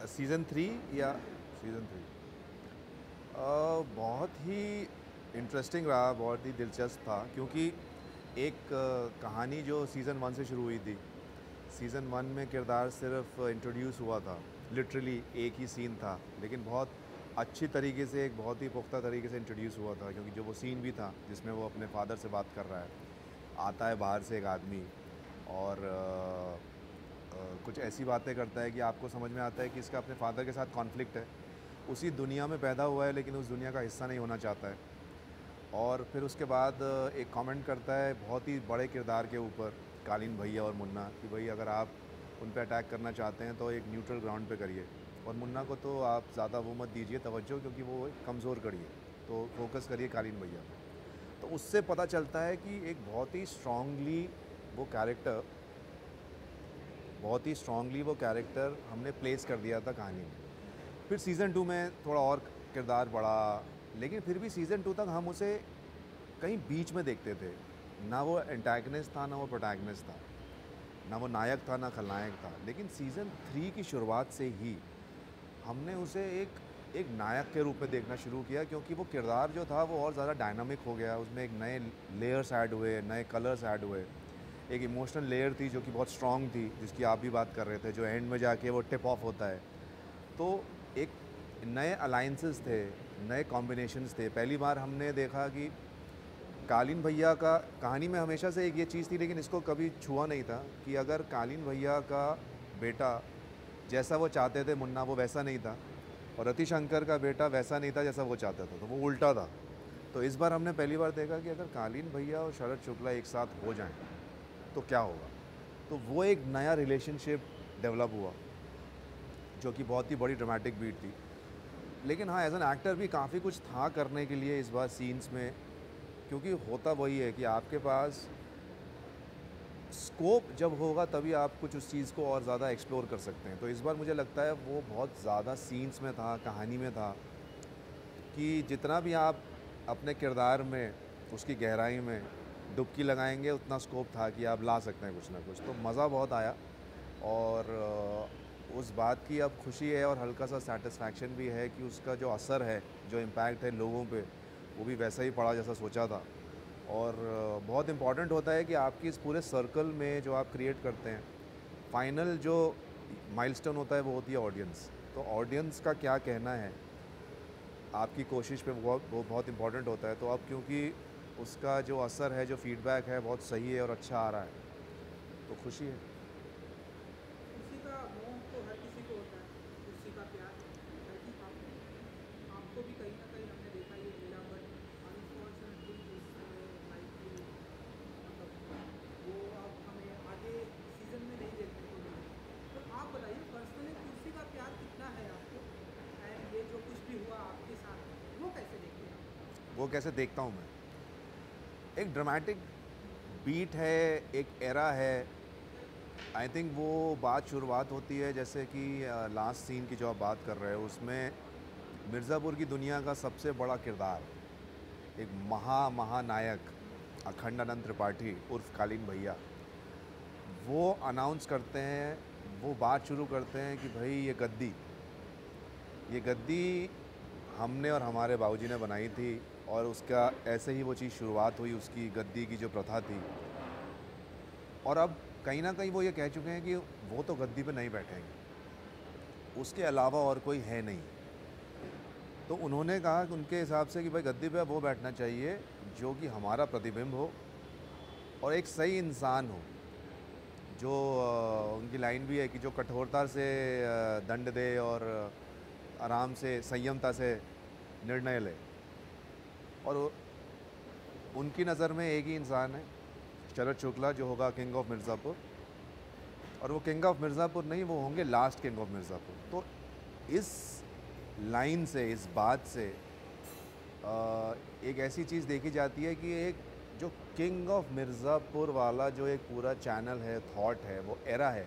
Season 3 या season 3 बहुत ही interesting रहा, बहुत ही दिलचस्प था क्योंकि एक कहानी जो सीज़न 1 से शुरू हुई थी। सीज़न 1 में किरदार सिर्फ इंट्रोड्यूस हुआ था, लिटरली एक ही सीन था, लेकिन बहुत अच्छी तरीके से, एक बहुत ही पुख्ता तरीके से इंट्रोड्यूस हुआ था क्योंकि जो वो सीन भी था जिसमें वो अपने फादर से बात कर रहा है, आता है बाहर से एक आदमी और कुछ ऐसी बातें करता है कि आपको समझ में आता है कि इसका अपने फादर के साथ कॉन्फ्लिक्ट है। उसी दुनिया में पैदा हुआ है लेकिन उस दुनिया का हिस्सा नहीं होना चाहता है। और फिर उसके बाद एक कमेंट करता है बहुत ही बड़े किरदार के ऊपर, कालीन भैया और मुन्ना, कि भाई अगर आप उन पे अटैक करना चाहते हैं तो एक न्यूट्रल ग्राउंड पे करिए, और मुन्ना को तो आप ज़्यादा वो मत दीजिए तवज्जो क्योंकि वो एक कमज़ोर कड़ी है, तो फोकस करिए कालीन भैया पे। तो उससे पता चलता है कि एक वो कैरेक्टर बहुत ही स्ट्रांगली वो कैरेक्टर हमने प्लेस कर दिया था कहानी में। फिर सीज़न 2 में थोड़ा और किरदार बढ़ा, लेकिन फिर भी सीज़न 2 तक हम उसे कहीं बीच में देखते थे। ना वो एंटागनिस्ट था, ना वो प्रोटैगनिस्ट था, ना वो नायक था, ना खलनायक था। लेकिन सीज़न 3 की शुरुआत से ही हमने उसे एक नायक के रूप में देखना शुरू किया क्योंकि वो किरदार जो था वो और ज़्यादा डायनामिक हो गया। उसमें एक नए लेयर्स ऐड हुए, नए कलर्स ऐड हुए। एक इमोशनल लेयर थी जो कि बहुत स्ट्रॉन्ग थी, जिसकी आप भी बात कर रहे थे, जो एंड में जाके वो टिप ऑफ होता है। तो एक नए अलाइंसेस थे, नए कॉम्बिनेशंस थे। पहली बार हमने देखा कि कालीन भैया का कहानी में हमेशा से एक ये चीज़ थी, लेकिन इसको कभी छुआ नहीं था कि अगर कालीन भैया का बेटा जैसा वो चाहते थे मुन्ना, वो वैसा नहीं था, और रतिशंकर का बेटा वैसा नहीं था जैसा वो चाहता था, तो वो उल्टा था। तो इस बार हमने पहली बार देखा कि अगर कालीन भैया और शरद शुक्ला एक साथ हो जाएं तो क्या होगा। तो वो एक नया रिलेशनशिप डेवलप हुआ जो कि बहुत ही बड़ी ड्रामेटिक बीट थी। लेकिन हाँ, एज एन एक्टर भी काफ़ी कुछ था करने के लिए इस बार सीन्स में, क्योंकि होता वही है कि आपके पास स्कोप जब होगा तभी आप कुछ उस चीज़ को और ज़्यादा एक्सप्लोर कर सकते हैं। तो इस बार मुझे लगता है वो बहुत ज़्यादा सीन्स में था, कहानी में था, कि जितना भी आप अपने किरदार में, उसकी गहराई में डुबकी लगाएंगे, उतना स्कोप था कि आप ला सकते हैं कुछ ना कुछ। तो मज़ा बहुत आया, और उस बात की अब खुशी है और हल्का सा सेटिस्फैक्शन भी है कि उसका जो असर है, जो इम्पैक्ट है लोगों पे, वो भी वैसा ही पड़ा जैसा सोचा था। और बहुत इम्पॉर्टेंट होता है कि आपकी इस पूरे सर्कल में जो आप क्रिएट करते हैं, फाइनल जो माइलस्टोन होता है वो होती है ऑडियंस। तो ऑडियंस का क्या कहना है आपकी कोशिश पे, वो बहुत इम्पॉर्टेंट होता है। तो अब क्योंकि उसका जो असर है, जो फीडबैक है, बहुत सही है और अच्छा आ रहा है, तो खुशी है। कुर्सी का मोह तो हर किसी को होता है, कुर्सी का प्यार। बल्कि आपको भी कहीं ना कहीं हमने देखा ये मिला, बट अनफॉर्चुनेटली इस लाइफ की मतलब वो अब हमें आगे सीजन में नहीं देखने को मिली। तो आप बताइए पर्सनली कुर्सी का प्यार कितना है आपको, एंड ये जो कुछ भी हुआ आपके साथ वो कैसे देखते हैं आप? वो कैसे देखता हूँ मैं, एक ड्रामेटिक बीट है, एक एरा है। आई थिंक वो बात शुरुआत होती है जैसे कि लास्ट सीन की जो आप बात कर रहे हो, उसमें मिर्ज़ापुर की दुनिया का सबसे बड़ा किरदार, एक महानायक अखंडानंद त्रिपाठी उर्फ कालीन भैया, वो अनाउंस करते हैं, वो बात शुरू करते हैं कि भाई ये गद्दी हमने और हमारे बाबूजी ने बनाई थी, और उसका ऐसे ही वो चीज़ शुरुआत हुई, उसकी गद्दी की जो प्रथा थी। और अब कहीं ना कहीं वो ये कह चुके हैं कि वो तो गद्दी पे नहीं बैठेंगे, उसके अलावा और कोई है नहीं। तो उन्होंने कहा कि उनके हिसाब से कि भाई गद्दी पे वो बैठना चाहिए जो कि हमारा प्रतिबिंब हो और एक सही इंसान हो, जो उनकी लाइन भी है कि जो कठोरता से दंड दे और आराम से संयमता से निर्णय ले। और उनकी नज़र में एक ही इंसान है, शरद शुक्ला, जो होगा किंग ऑफ मिर्ज़ापुर। और वो किंग ऑफ मिर्ज़ापुर नहीं, वो होंगे लास्ट किंग ऑफ मिर्ज़ापुर। तो इस लाइन से, इस बात से एक ऐसी चीज़ देखी जाती है कि एक जो किंग ऑफ मिर्ज़ापुर वाला जो एक पूरा चैनल है, थॉट है, वो एरा है,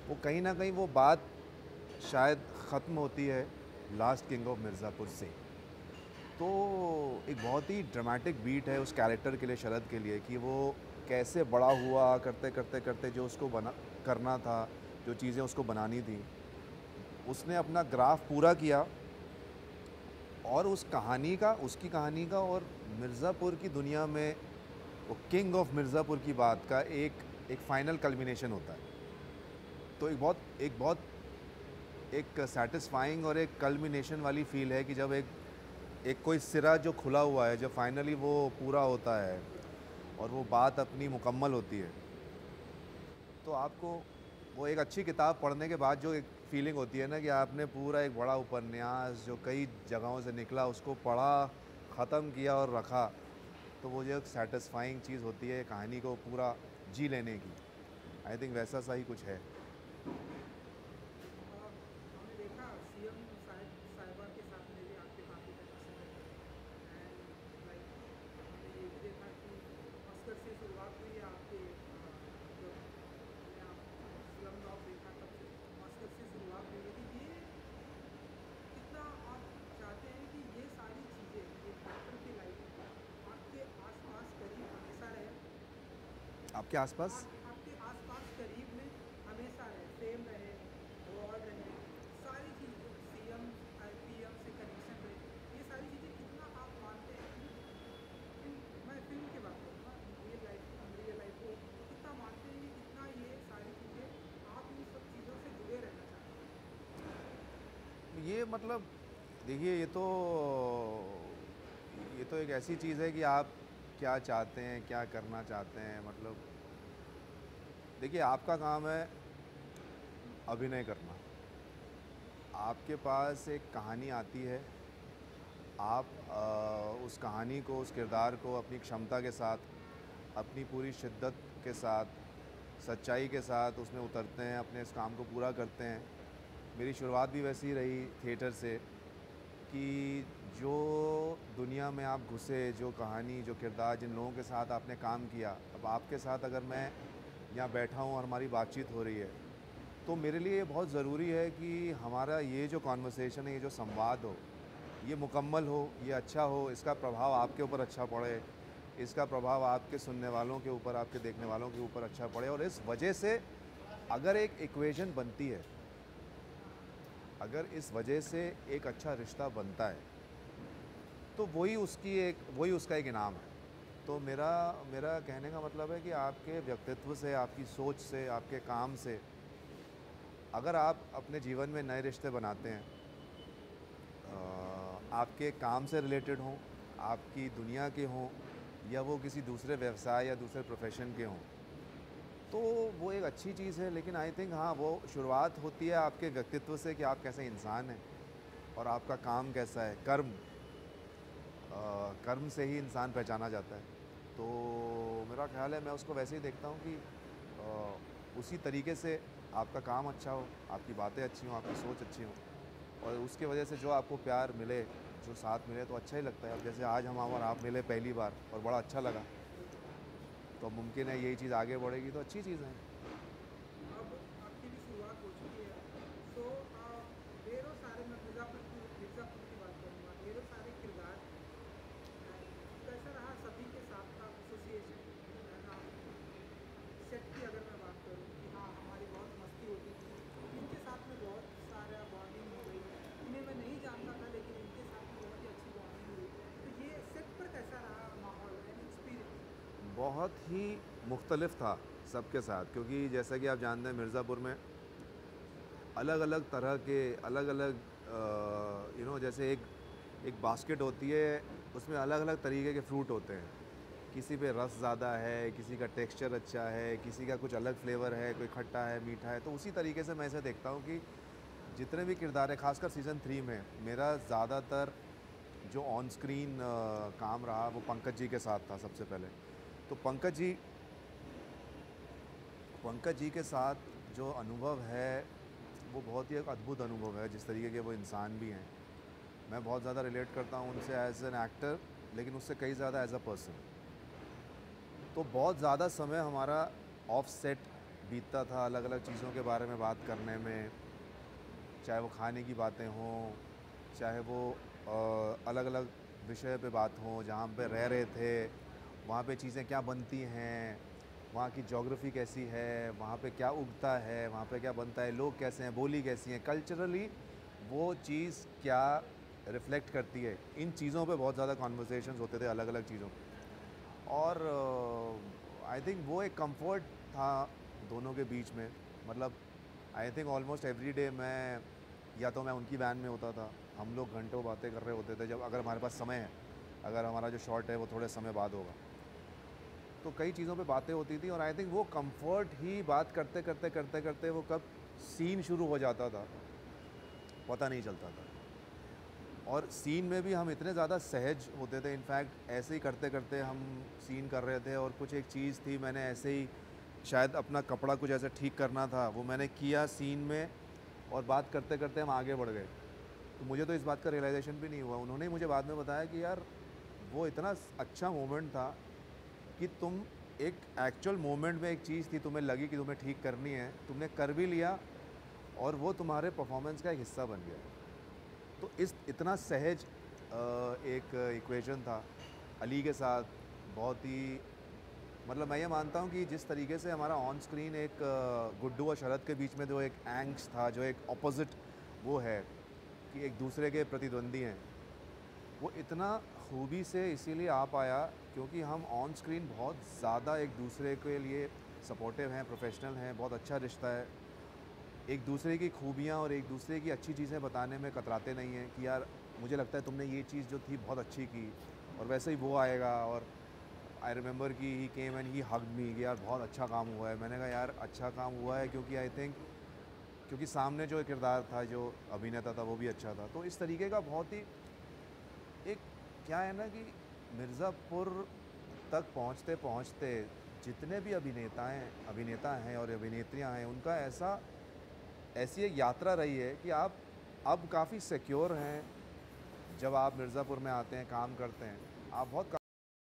वो कहीं ना कहीं वो बात शायद ख़त्म होती है लास्ट किंग ऑफ मिर्ज़ापुर से। तो एक बहुत ही ड्रामेटिक बीट है उस कैरेक्टर के लिए, शरद के लिए, कि वो कैसे बड़ा हुआ, करते करते करते जो उसको बना करना था, जो चीज़ें उसको बनानी थी, उसने अपना ग्राफ पूरा किया और उसकी कहानी का और मिर्ज़ापुर की दुनिया में वो किंग ऑफ मिर्ज़ापुर की बात का एक फ़ाइनल कल्मिनेशन होता है। तो एक सैटिस्फाइंग और एक कल्मिनेशन वाली फ़ील है कि जब एक एक कोई सिरा जो खुला हुआ है, जब फाइनली वो पूरा होता है और वो बात अपनी मुकम्मल होती है, तो आपको वो एक अच्छी किताब पढ़ने के बाद जो एक फीलिंग होती है ना कि आपने पूरा एक बड़ा उपन्यास जो कई जगहों से निकला उसको पढ़ा, ख़त्म किया और रखा, तो वो जो एक सैटिस्फाइंग चीज़ होती है कहानी को पूरा जी लेने की। आई थिंक वैसा सा ही कुछ है। हमने देखा सीएम साहिबा के साथ में भी आपके काफ़ी कनेक्शन है एंड लाइक हमने ये भी देखा कि ऑस्कर से शुरुआत हुई है आपके जब हमने आप स्लम डॉग देखा तब से ऑस्कर से शुरुआत हुई है कि ये कितना आप चाहते हैं कि ये सारी चीज़ें एक एक्टर की लाइफ में आपके आसपास करीब हमेशा रहे, आपके आसपास आपके आसपास करीब में हमेशा रहे, फेम रहे, अवार्ड रहे, सारी चीज़ सीएम पीएम से कनेक्शन रहे, ये सारी चीज़ें कितना आप मानते हैं कि मैं फिल्म की बात करूँगा, रियल लाइफ को कितना मानते हैं कि कितना ये सारी चीज़ें आप इन सब चीज़ों से जुड़े रहना चाहते ये मतलब देखिए ये तो एक ऐसी चीज़ है कि आप क्या चाहते हैं, क्या करना चाहते हैं। मतलब देखिए आपका काम है अभिनय करना। आपके पास एक कहानी आती है, आप उस कहानी को, उस किरदार को अपनी क्षमता के साथ, अपनी पूरी शिद्दत के साथ, सच्चाई के साथ उसमें उतरते हैं, अपने इस काम को पूरा करते हैं। मेरी शुरुआत भी वैसी ही रही थिएटर से कि जो दुनिया में आप घुसे, जो कहानी, जो किरदार, जिन लोगों के साथ आपने काम किया, अब आपके साथ अगर मैं यहाँ बैठा हूँ और हमारी बातचीत हो रही है, तो मेरे लिए ये बहुत ज़रूरी है कि हमारा ये जो कॉन्वर्सेशन है, ये जो संवाद हो, ये मुकम्मल हो, ये अच्छा हो, इसका प्रभाव आपके ऊपर अच्छा पड़े, इसका प्रभाव आपके सुनने वालों के ऊपर, आपके देखने वालों के ऊपर अच्छा पड़े। और इस वजह से अगर एक इक्वेशन बनती है, अगर इस वजह से एक अच्छा रिश्ता बनता है, तो वही उसका एक इनाम है। तो मेरा मेरा कहने का मतलब है कि आपके व्यक्तित्व से, आपकी सोच से, आपके काम से अगर आप अपने जीवन में नए रिश्ते बनाते हैं, आपके काम से रिलेटेड हों, आपकी दुनिया के हों, या वो किसी दूसरे व्यवसाय या दूसरे प्रोफेशन के हों, तो वो एक अच्छी चीज़ है। लेकिन आई थिंक हाँ, वो शुरुआत होती है आपके व्यक्तित्व से कि आप कैसे इंसान हैं और आपका काम कैसा है। कर्म से ही इंसान पहचाना जाता है। तो मेरा ख़्याल है मैं उसको वैसे ही देखता हूँ कि उसी तरीके से आपका काम अच्छा हो, आपकी बातें अच्छी हों, आपकी सोच अच्छी हो, और उसके वजह से जो आपको प्यार मिले, जो साथ मिले, तो अच्छा ही लगता है। अब जैसे आज हम और आप मिले पहली बार और बड़ा अच्छा लगा, तो मुमकिन है यही चीज़ आगे बढ़ेगी तो अच्छी चीज़ है। हैं। अब आपकी भी शुरुआत हो चुकी है, सो ढेरों सारे, मैं मिर्ज़ापुर की बात करूँगा, ढेरों सारे किरदार हैं। कैसा रहा सभी के साथ का एसोसिएशन है ना? सेट की अगर मैं बात करूँ कि हाँ हमारी बहुत मस्ती होती थी, इनके साथ में बहुत सारा बॉन्डिंग हो गई, इन्हें मैं नहीं जानता था लेकिन इनके साथ में बहुत ही अच्छी बॉन्डिंग हुई, तो ये सेट पर कैसा रहा माहौल एंड एक्सपीरियंस? बहुत ही मुख्तलिफ था सबके साथ, क्योंकि जैसा कि आप जानते हैं मिर्ज़ापुर में अलग अलग तरह के अलग अलग जैसे एक बास्केट होती है, उसमें अलग अलग तरीके के फ्रूट होते हैं। किसी पे रस ज़्यादा है, किसी का टेक्सचर अच्छा है, किसी का कुछ अलग फ्लेवर है, कोई खट्टा है, मीठा है। तो उसी तरीके से मैं इसे देखता हूँ कि जितने भी किरदार हैं, खासकर सीज़न 3 में मेरा ज़्यादातर जो ऑन स्क्रीन काम रहा वो पंकज जी के साथ था सबसे पहले। तो पंकज जी के साथ जो अनुभव है वो बहुत ही एक अद्भुत अनुभव है। जिस तरीके के वो इंसान भी हैं, मैं बहुत ज़्यादा रिलेट करता हूँ उनसे एज एन एक्टर, लेकिन उससे कई ज़्यादा एज अ पर्सन। तो बहुत ज़्यादा समय हमारा ऑफ सेट बीतता था अलग अलग चीज़ों के बारे में बात करने में, चाहे वो खाने की बातें हों, चाहे वो अलग अलग विषय पे बात हो, जहाँ पे रह रहे थे वहाँ पे चीज़ें क्या बनती हैं, वहाँ की ज्योग्राफी कैसी है, वहाँ पे क्या उगता है, वहाँ पे क्या बनता है, लोग कैसे हैं, बोली कैसी है, कल्चरली वो चीज़ क्या रिफ्लेक्ट करती है, इन चीज़ों पे बहुत ज़्यादा कॉन्वर्सेशंस होते थे अलग अलग चीज़ों पे। और आई थिंक वो एक कंफर्ट था दोनों के बीच में। मतलब I think almost every day मैं या तो मैं उनकी वैन में होता था, हम लोग घंटों बातें कर रहे होते थे, जब अगर हमारे पास समय है, अगर हमारा जो शॉट है वो थोड़े समय बाद होगा, तो कई चीज़ों पे बातें होती थी। और आई थिंक वो कंफर्ट ही बात करते करते करते करते वो कब सीन शुरू हो जाता था पता नहीं चलता था। और सीन में भी हम इतने ज़्यादा सहज होते थे, इनफैक्ट ऐसे ही करते करते हम सीन कर रहे थे। और कुछ एक चीज़ थी, मैंने ऐसे ही शायद अपना कपड़ा कुछ ऐसे ठीक करना था, वो मैंने किया सीन में, और बात करते करते हम आगे बढ़ गए। तो मुझे तो इस बात का रियलाइज़ेशन भी नहीं हुआ, उन्होंने ही मुझे बाद में बताया कि यार वो इतना अच्छा मोमेंट था कि तुम एक एक्चुअल मोमेंट में एक चीज़ थी, तुम्हें लगी कि तुम्हें ठीक करनी है, तुमने कर भी लिया, और वो तुम्हारे परफॉर्मेंस का एक हिस्सा बन गया। तो इस इतना सहज एक इक्वेशन था अली के साथ, बहुत ही, मतलब मैं ये मानता हूँ कि जिस तरीके से हमारा ऑन स्क्रीन एक गुड्डू और शरद के बीच में जो एक एंग्स था, जो एक ऑपोजिट वो है कि एक दूसरे के प्रतिद्वंदी हैं, वो इतना खूबी से इसीलिए आ पाया क्योंकि हम ऑन स्क्रीन बहुत ज़्यादा एक दूसरे के लिए सपोर्टिव हैं, प्रोफेशनल हैं, बहुत अच्छा रिश्ता है। एक दूसरे की खूबियाँ और एक दूसरे की अच्छी चीज़ें बताने में कतराते नहीं हैं कि यार मुझे लगता है तुमने ये चीज़ जो थी बहुत अच्छी की, और वैसे ही वो आएगा। और आई रिमेंबर कि ही केम एंड ही हग्ड मी कि यार बहुत अच्छा काम हुआ है। मैंने कहा यार अच्छा काम हुआ है क्योंकि आई थिंक क्योंकि सामने जो किरदार था, जो अभिनेता था, वो भी अच्छा था। तो इस तरीके का बहुत ही एक, क्या है ना कि मिर्ज़ापुर तक पहुँचते पहुँचते जितने भी अभिनेता हैं और अभिनेत्रियाँ हैं, उनका ऐसी एक यात्रा रही है कि आप अब काफ़ी सिक्योर हैं। जब आप मिर्ज़ापुर में आते हैं, काम करते हैं, आप बहुत